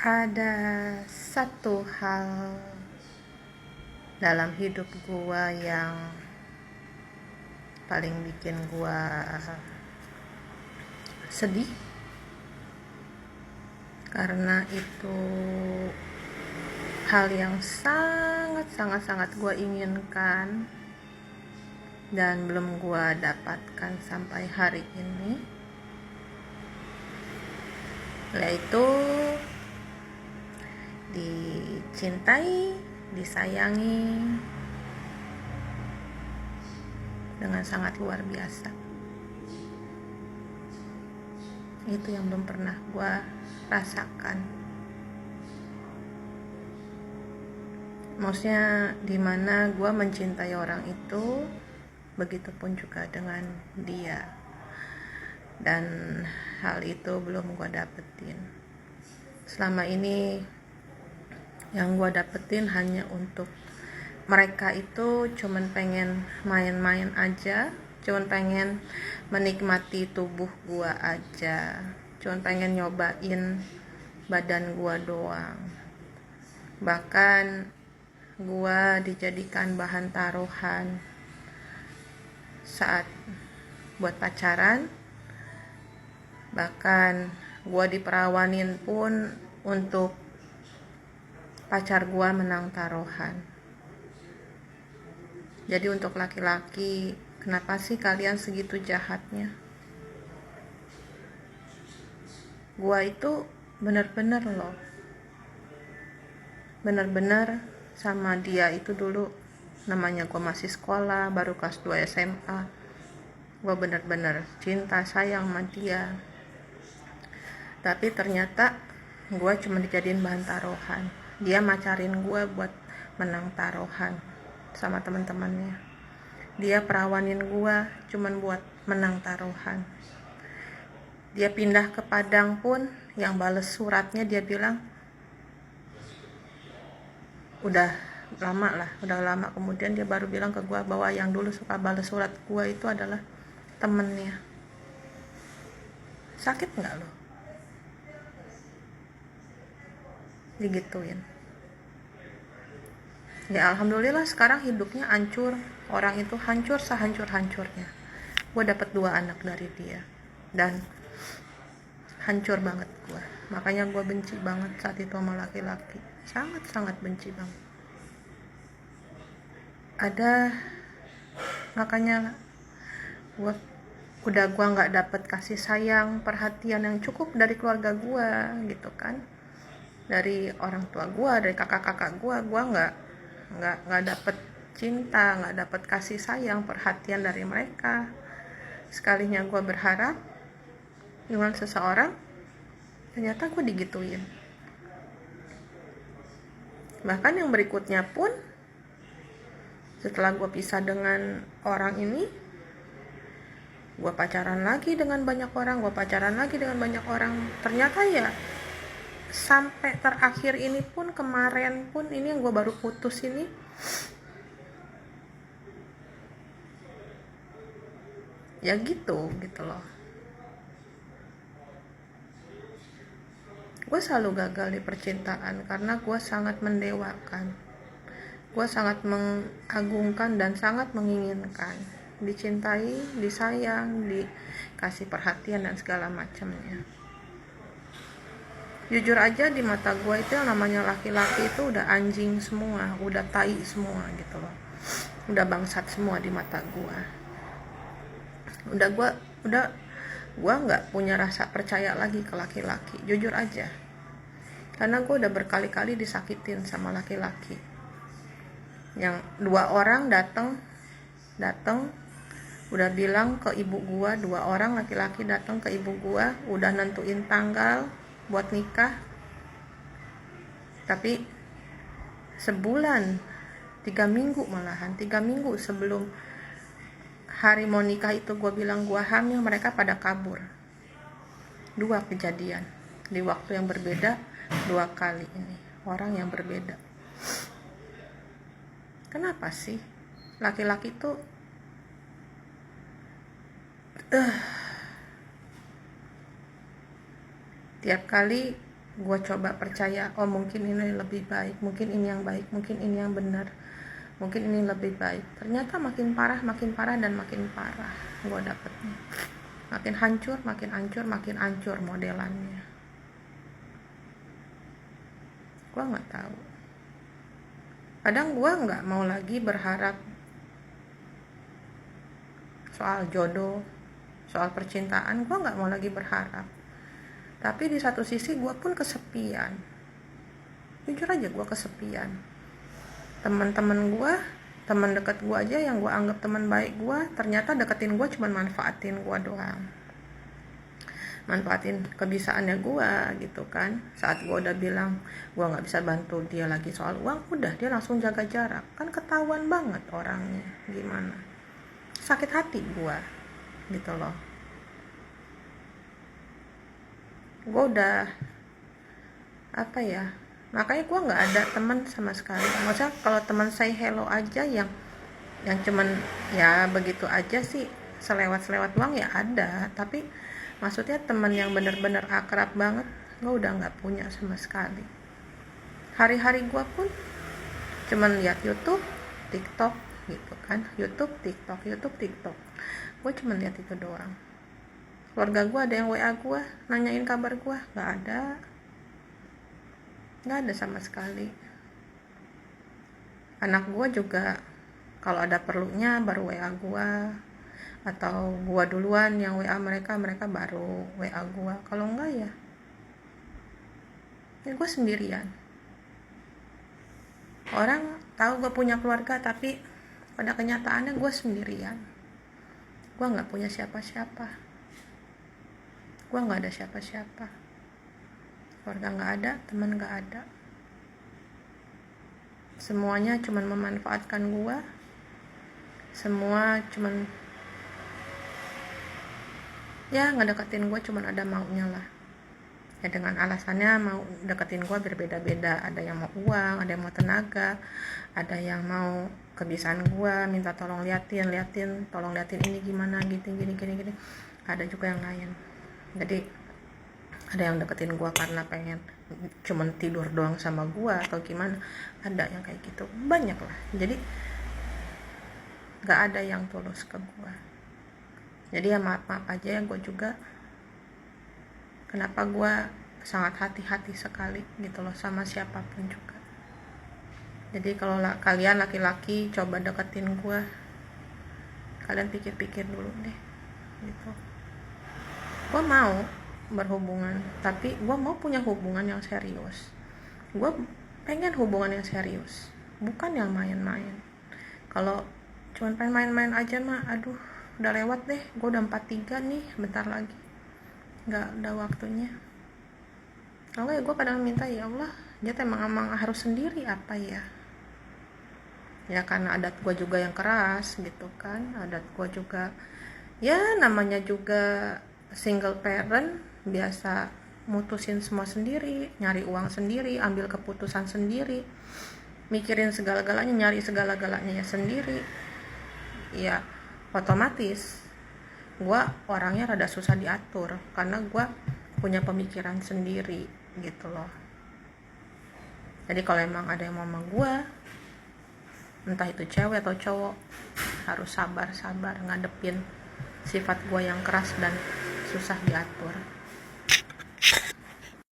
Ada satu hal dalam hidup gua yang paling bikin gua sedih, karena itu hal yang sangat gua inginkan dan belum gua dapatkan sampai hari ini, yaitu dicintai, disayangi dengan sangat luar biasa. Itu yang belum pernah gue rasakan. Maksudnya dimana gue mencintai orang itu, begitupun juga dengan dia. Dan hal itu belum gue dapetin. Selama ini yang gue dapetin hanya untuk mereka itu cuman pengen main-main aja, cuman pengen menikmati tubuh gue aja, cuman pengen nyobain badan gue doang. Bahkan gue dijadikan bahan taruhan saat buat pacaran. Bahkan gue diperawanin pun untuk pacar gue menang taruhan. Jadi untuk laki-laki, kenapa sih kalian segitu jahatnya? Gue itu bener-bener loh, bener-bener sama dia itu dulu, namanya gue masih sekolah, baru kelas 2 SMA. Gue bener-bener cinta sayang sama dia. Tapi ternyata gue cuma dijadiin bahan taruhan. Dia macarin gue buat menang taruhan sama teman-temannya. Dia perawanin gue cuman buat menang taruhan. Dia pindah ke Padang pun, yang bales suratnya dia bilang udah lama kemudian dia baru bilang ke gue bahwa yang dulu suka bales surat gue itu adalah temennya. Sakit nggak lo digituin? Ya alhamdulillah sekarang hidupnya hancur. Orang itu hancur sehancur-hancurnya. Gue dapet 2 anak dari dia dan hancur banget gue. Makanya gue benci banget saat itu sama laki-laki, sangat benci banget. Makanya gue nggak dapet kasih sayang, perhatian yang cukup dari keluarga gue gitu kan, dari orang tua gue, dari kakak-kakak gue nggak dapet cinta, nggak dapet kasih sayang, perhatian dari mereka. Sekalinya gue berharap dengan seseorang, ternyata gue digituin. Bahkan yang berikutnya pun, setelah gue pisah dengan orang ini, gue pacaran lagi dengan banyak orang. Ternyata ya sampai terakhir ini pun, kemarin pun, ini yang gue baru putus ini, ya gitu loh. Gue selalu gagal di percintaan karena gue sangat mendewakan, gue sangat mengagungkan dan sangat menginginkan dicintai, disayang, dikasih perhatian dan segala macamnya. Jujur aja di mata gue itu yang namanya laki-laki itu udah anjing semua, udah tai semua gitu loh, udah bangsat semua di mata gue. Gue nggak punya rasa percaya lagi ke laki-laki, jujur aja, karena gue udah berkali-kali disakitin sama laki-laki. Yang 2 orang datang udah bilang ke ibu gue, 2 orang laki-laki datang ke ibu gue, udah nentuin tanggal buat nikah. Tapi sebulan, 3 minggu sebelum hari mau nikah itu gue bilang gue hamil, mereka pada kabur. 2 kejadian di waktu yang berbeda, 2 kali ini, orang yang berbeda. Kenapa sih laki-laki tuh Tiap kali gue coba percaya, oh mungkin ini lebih baik, mungkin ini yang baik, mungkin ini yang benar, mungkin ini lebih baik. Ternyata makin parah dan makin parah gue dapetnya. Makin hancur, makin hancur modelannya. Gue nggak tahu. Kadang gue nggak mau lagi berharap soal jodoh, soal percintaan. Gue nggak mau lagi berharap. Tapi di satu sisi gue pun kesepian. Jujur aja gue kesepian. Teman-teman gue, teman dekat gue aja yang gue anggap teman baik gue, ternyata deketin gue cuma manfaatin gue doang. Manfaatin kebisaannya gue gitu kan. Saat gue udah bilang gue nggak bisa bantu dia lagi soal uang, udah dia langsung jaga jarak. Kan ketahuan banget orangnya gimana. Sakit hati gue gitu loh. Gue udah makanya gue nggak ada teman sama sekali. Maksudnya kalau teman say hello aja yang cuman ya begitu aja sih, selewat doang ya ada, tapi maksudnya teman yang bener-bener akrab banget gue udah nggak punya sama sekali. Hari-hari gue pun cuman lihat YouTube, TikTok gitu kan, YouTube, TikTok. Gue cuman lihat itu doang. Keluarga gue ada yang WA gue nanyain kabar gue, nggak ada sama sekali. Anak gue juga kalau ada perlunya baru WA gue, atau gue duluan yang WA mereka baru WA gue. Kalau enggak ya gue sendirian. Orang tahu gue punya keluarga, tapi pada kenyataannya gue sendirian. Gue nggak punya siapa-siapa. Gue nggak ada siapa-siapa. Keluarga nggak ada, teman nggak ada. Semuanya cuman memanfaatkan gue. Semua cuman ya ngedeketin gue cuman ada maunya lah. Ya dengan alasannya mau deketin gue berbeda-beda. Ada yang mau uang, ada yang mau tenaga, ada yang mau kebiasaan gue, minta tolong liatin, tolong liatin ini gimana gitu, gini. Ada juga yang lain. Jadi ada yang deketin gue karena pengen cuman tidur doang sama gue atau gimana. Ada yang kayak gitu, banyak lah. Jadi gak ada yang tulus ke gue. Jadi ya maaf aja ya, gue juga kenapa gue sangat hati-hati sekali gitu loh sama siapapun juga. Jadi kalau kalian laki-laki coba deketin gue, kalian pikir-pikir dulu deh gitu. Gue mau berhubungan, tapi gue mau punya hubungan yang serius. Gue pengen hubungan yang serius, bukan yang main-main. Kalau cuman pengen main-main aja mah aduh udah lewat deh. Gue udah 43 nih, bentar lagi nggak ada waktunya. Kalau ya gue kadang minta, ya Allah, dia emang harus sendiri apa ya karena adat gue juga yang keras gitu kan. Adat gue juga ya namanya juga single parent, biasa mutusin semua sendiri, nyari uang sendiri, ambil keputusan sendiri, mikirin segala-galanya, nyari segala-galanya ya sendiri. Ya otomatis gue orangnya rada susah diatur karena gue punya pemikiran sendiri gitu loh. Jadi kalau emang ada yang mau sama gue, entah itu cewek atau cowok, harus sabar ngadepin sifat gue yang keras dan susah diatur.